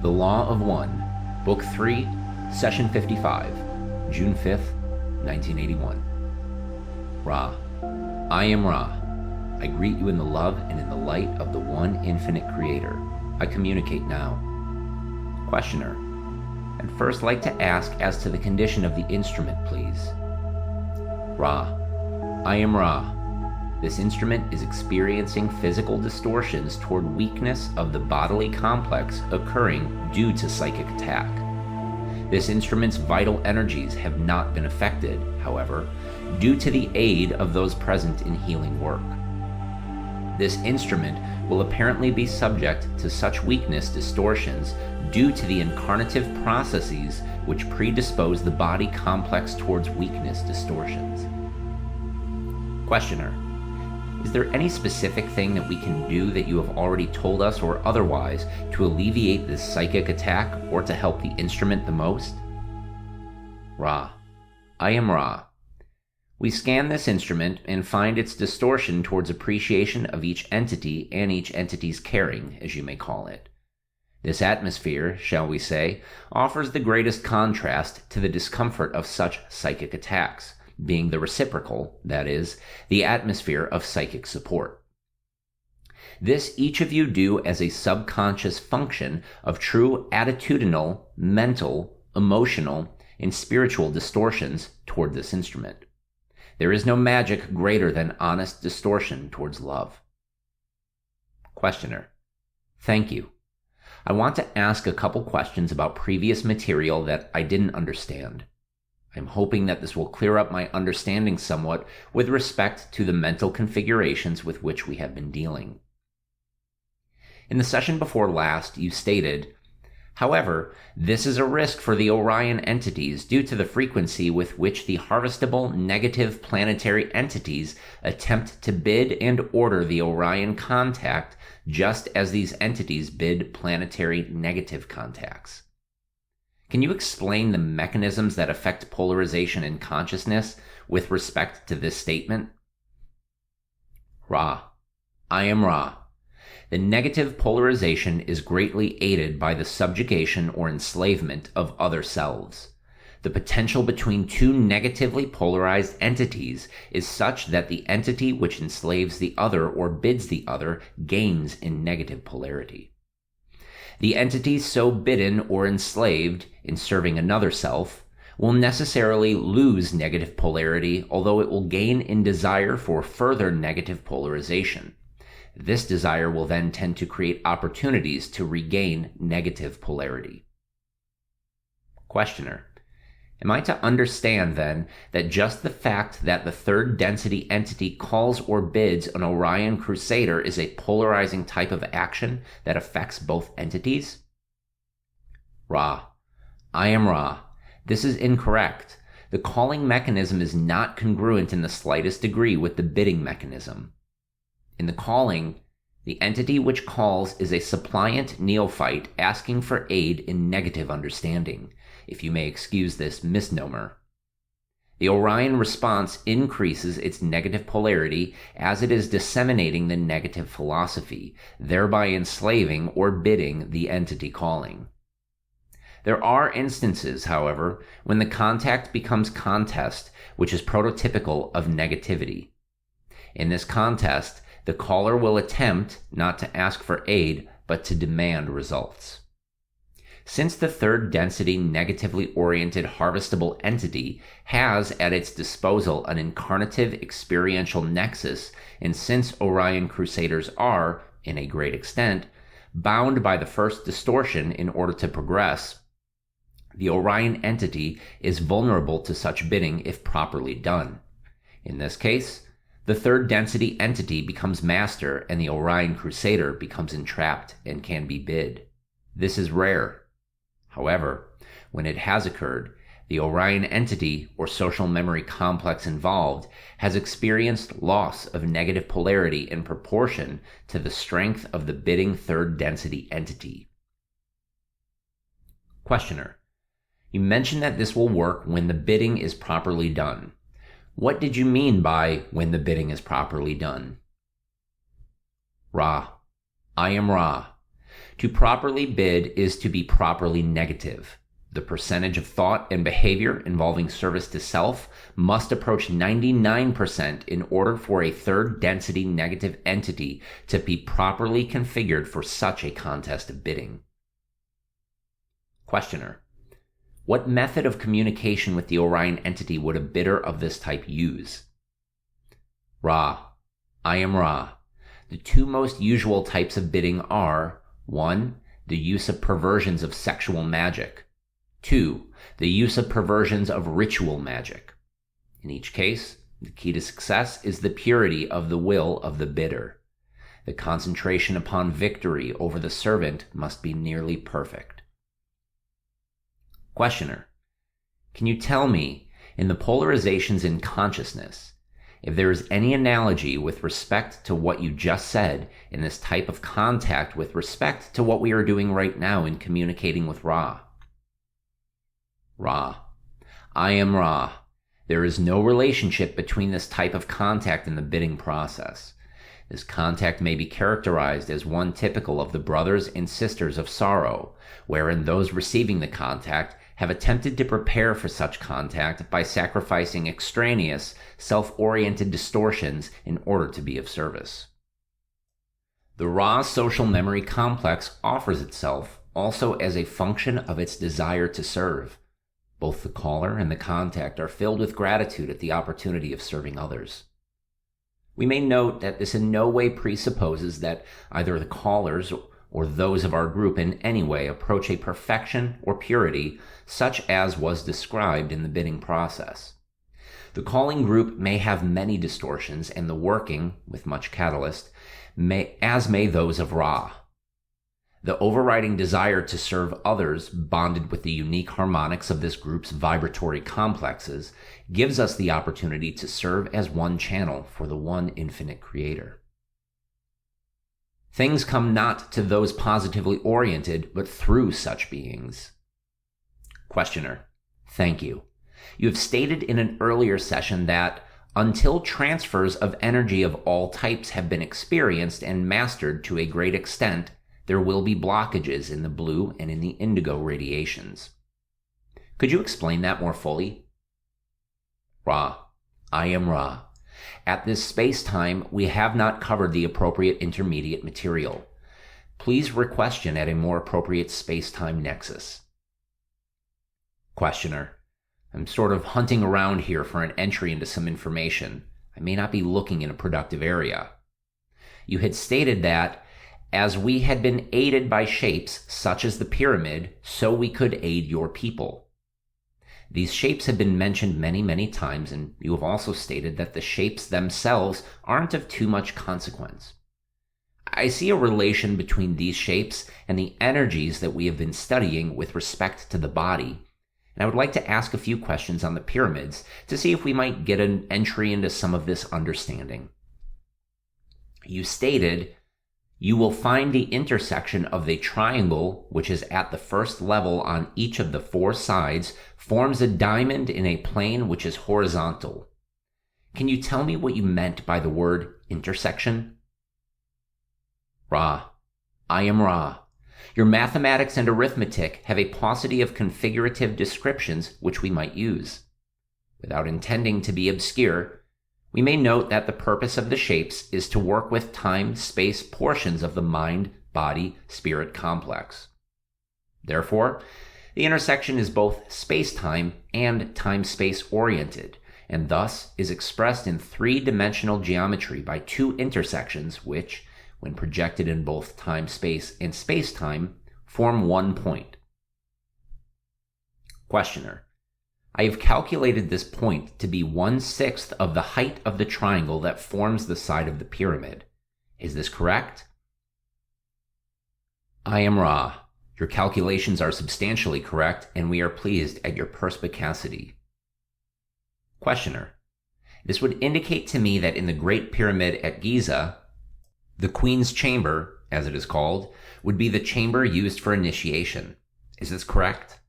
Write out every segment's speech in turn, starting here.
The Law of One, Book 3, Session 55, June 5th, 1981. Ra. I am Ra. I greet you in the love and in the light of the one infinite creator. I communicate now. Questioner. I'd first like to ask as to the condition of the instrument, please. Ra. I am Ra. This instrument is experiencing physical distortions toward weakness of the bodily complex occurring due to psychic attack. This instrument's vital energies have not been affected, however, due to the aid of those present in healing work. This instrument will apparently be subject to such weakness distortions due to the incarnative processes which predispose the body complex towards weakness distortions. Questioner. Is there any specific thing that we can do that you have already told us or otherwise to alleviate this psychic attack or to help the instrument the most? Ra. I am Ra. We scan this instrument and find its distortion towards appreciation of each entity and each entity's caring, as you may call it. This atmosphere, shall we say, offers the greatest contrast to the discomfort of such psychic attacks, being the reciprocal, that is, the atmosphere of psychic support. This each of you do as a subconscious function of true attitudinal, mental, emotional, and spiritual distortions toward this instrument. There is no magic greater than honest distortion towards love. Questioner. Thank you. I want to ask a couple questions about previous material that I didn't understand. I'm hoping that this will clear up my understanding somewhat with respect to the mental configurations with which we have been dealing. In the session before last, you stated, however, this is a risk for the Orion entities due to the frequency with which the harvestable negative planetary entities attempt to bid and order the Orion contact just as these entities bid planetary negative contacts. Can you explain the mechanisms that affect polarization in consciousness with respect to this statement? Ra. I am Ra. The negative polarization is greatly aided by the subjugation or enslavement of other selves. The potential between two negatively polarized entities is such that the entity which enslaves the other or bids the other gains in negative polarity. The entity so bidden or enslaved in serving another self will necessarily lose negative polarity, although it will gain in desire for further negative polarization. This desire will then tend to create opportunities to regain negative polarity. Questioner. Am I to understand, then, that just the fact that the third density entity calls or bids an Orion Crusader is a polarizing type of action that affects both entities? Ra. I am Ra. This is incorrect. The calling mechanism is not congruent in the slightest degree with the bidding mechanism. In the calling, the entity which calls is a suppliant neophyte asking for aid in negative understanding, if you may excuse this misnomer. The Orion response increases its negative polarity as it is disseminating the negative philosophy, thereby enslaving or bidding the entity calling. There are instances, however, when the contact becomes contest, which is prototypical of negativity. In this contest, the caller will attempt not to ask for aid, but to demand results. Since the third density negatively oriented harvestable entity has at its disposal an incarnative experiential nexus, and since Orion Crusaders are, in a great extent, bound by the first distortion in order to progress, the Orion entity is vulnerable to such bidding if properly done. In this case, the third density entity becomes master and the Orion Crusader becomes entrapped and can be bid. This is rare. However, when it has occurred, the Orion entity or social memory complex involved has experienced loss of negative polarity in proportion to the strength of the bidding third density entity. Questioner. You mentioned that this will work when the bidding is properly done. What did you mean by when the bidding is properly done? Ra. I am Ra. To properly bid is to be properly negative. The percentage of thought and behavior involving service to self must approach 99% in order for a third density negative entity to be properly configured for such a contest of bidding. Questioner: what method of communication with the Orion entity would a bidder of this type use? Ra: I am Ra. The two most usual types of bidding are 1. The use of perversions of sexual magic. 2. The use of perversions of ritual magic. In each case, the key to success is the purity of the will of the bidder. The concentration upon victory over the servant must be nearly perfect. Questioner: can you tell me, in the polarizations in consciousness, if there is any analogy with respect to what you just said in this type of contact with respect to what we are doing right now in communicating with Ra? Ra: I am Ra. There is no relationship between this type of contact and the bidding process. This contact may be characterized as one typical of the brothers and sisters of sorrow, wherein those receiving the contact have attempted to prepare for such contact by sacrificing extraneous, self-oriented distortions in order to be of service. The Ra social memory complex offers itself also as a function of its desire to serve. Both the caller and the contact are filled with gratitude at the opportunity of serving others. We may note that this in no way presupposes that either the callers or those of our group in any way approach a perfection or purity such as was described in the bidding process. The calling group may have many distortions, and the working, with much catalyst, may those of Ra. The overriding desire to serve others, bonded with the unique harmonics of this group's vibratory complexes, gives us the opportunity to serve as one channel for the one infinite creator. Things come not to those positively oriented, but through such beings. Questioner: thank you. You have stated in an earlier session that until transfers of energy of all types have been experienced and mastered to a great extent, there will be blockages in the blue and in the indigo radiations. Could you explain that more fully? Ra: I am Ra. At this space-time, we have not covered the appropriate intermediate material. Please requestion at a more appropriate space-time nexus. Questioner: I'm sort of hunting around here for an entry into some information. I may not be looking in a productive area. You had stated that, as we had been aided by shapes such as the pyramid, so we could aid your people. These shapes have been mentioned many, many times, and you have also stated that the shapes themselves aren't of too much consequence. I see a relation between these shapes and the energies that we have been studying with respect to the body, and I would like to ask a few questions on the pyramids to see if we might get an entry into some of this understanding. You stated, you will find the intersection of the triangle, which is at the first level on each of the four sides, forms a diamond in a plane which is horizontal. Can you tell me what you meant by the word intersection? Ra: I am Ra. Your mathematics and arithmetic have a paucity of configurative descriptions which we might use. Without intending to be obscure, we may note that the purpose of the shapes is to work with time-space portions of the mind-body-spirit complex. Therefore, the intersection is both space-time and time-space oriented, and thus is expressed in three-dimensional geometry by two intersections which, when projected in both time-space and space-time, form one point. Questioner: I have calculated this point to be 1/6 of the height of the triangle that forms the side of the pyramid. Is this correct? I am Ra. Your calculations are substantially correct, and we are pleased at your perspicacity. Questioner: this would indicate to me that in the Great Pyramid at Giza, the Queen's Chamber, as it is called, would be the chamber used for initiation. Is this correct?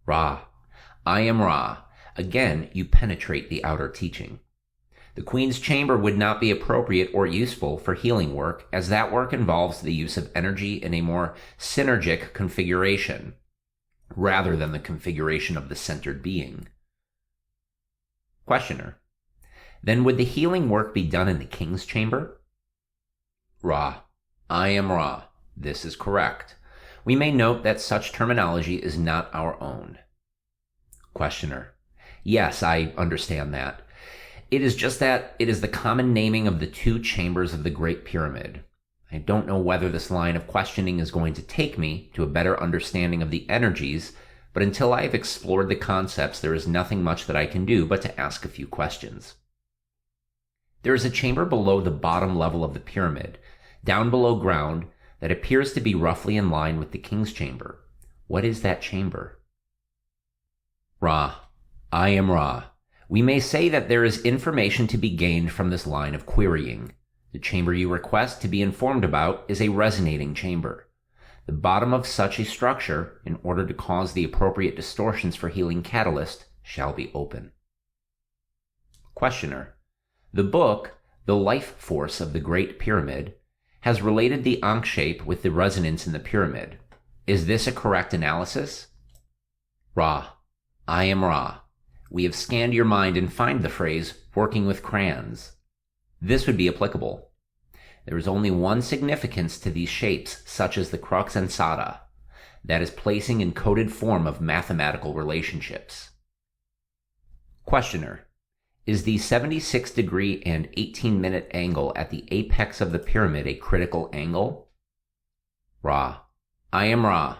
Ra: I am Ra. Again, you penetrate the outer teaching. The Queen's Chamber would not be appropriate or useful for healing work, as that work involves the use of energy in a more synergic configuration, rather than the configuration of the centered being. Questioner: then would the healing work be done in the King's Chamber? Ra: I am Ra. This is correct. We may note that such terminology is not our own. Questioner: yes, I understand that. It is just that it is the common naming of the two chambers of the Great Pyramid. I don't know whether this line of questioning is going to take me to a better understanding of the energies, but until I have explored the concepts, there is nothing much that I can do but to ask a few questions. There is a chamber below the bottom level of the pyramid, down below ground, that appears to be roughly in line with the King's Chamber. What is that chamber? Ra: I am Ra. We may say that there is information to be gained from this line of querying. The chamber you request to be informed about is a resonating chamber. The bottom of such a structure, in order to cause the appropriate distortions for healing catalyst, shall be open. Questioner: the book, The Life Force of the Great Pyramid, has related the Ankh shape with the resonance in the pyramid. Is this a correct analysis? Ra: I am Ra. We have scanned your mind and find the phrase, working with crayons. This would be applicable. There is only one significance to these shapes, such as the crux ansata, that is placing in coded form of mathematical relationships. Questioner: is the 76-degree and 18-minute angle at the apex of the pyramid a critical angle? Ra: I am Ra.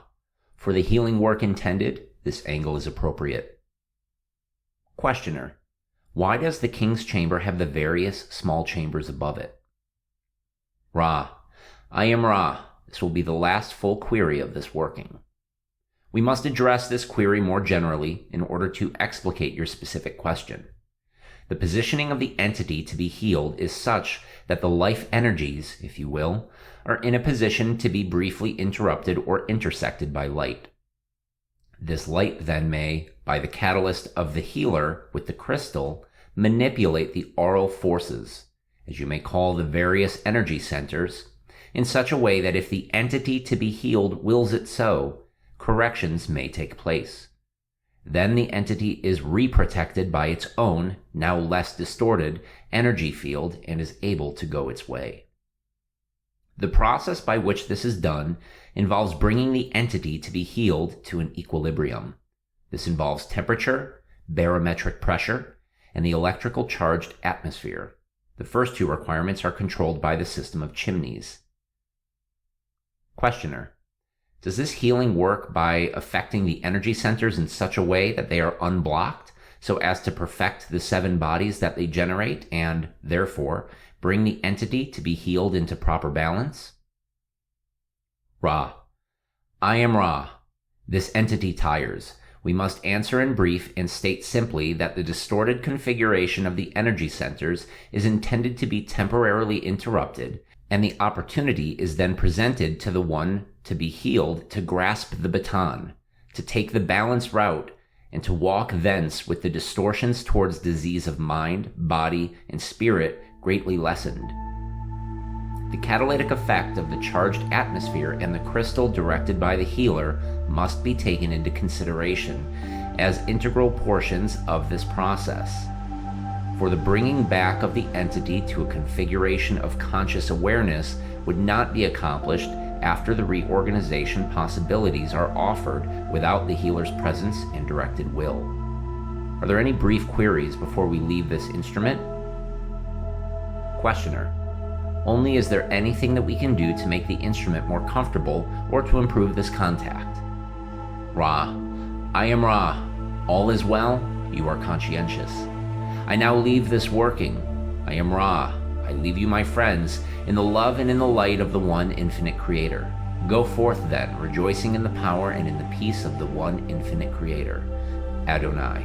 For the healing work intended, this angle is appropriate. Questioner: why does the King's Chamber have the various small chambers above it? Ra: I am Ra. This will be the last full query of this working. We must address this query more generally in order to explicate your specific question. The positioning of the entity to be healed is such that the life energies, if you will, are in a position to be briefly interrupted or intersected by light. This light then may, by the catalyst of the healer with the crystal, manipulate the aural forces, as you may call the various energy centers, in such a way that if the entity to be healed wills it so, corrections may take place. Then the entity is reprotected by its own, now less distorted, energy field and is able to go its way. The process by which this is done involves bringing the entity to be healed to an equilibrium. This involves temperature, barometric pressure, and the electrical charged atmosphere. The first two requirements are controlled by the system of chimneys. Questioner: does this healing work by affecting the energy centers in such a way that they are unblocked so as to perfect the 7 bodies that they generate and, therefore, bring the entity to be healed into proper balance? Ra: I am Ra. This entity tires. We must answer in brief and state simply that the distorted configuration of the energy centers is intended to be temporarily interrupted, and the opportunity is then presented to the one to be healed to grasp the baton, to take the balance route, and to walk thence with the distortions towards disease of mind, body, and spirit greatly lessened. The catalytic effect of the charged atmosphere and the crystal directed by the healer must be taken into consideration as integral portions of this process. For the bringing back of the entity to a configuration of conscious awareness would not be accomplished after the reorganization possibilities are offered without the healer's presence and directed will. Are there any brief queries before we leave this instrument? Questioner: only is there anything that we can do to make the instrument more comfortable or to improve this contact? Ra: I am Ra. All is well. You are conscientious. I now leave this working. I am Ra. I leave you, my friends, in the love and in the light of the one infinite Creator. Go forth then, rejoicing in the power and in the peace of the one infinite Creator. Adonai.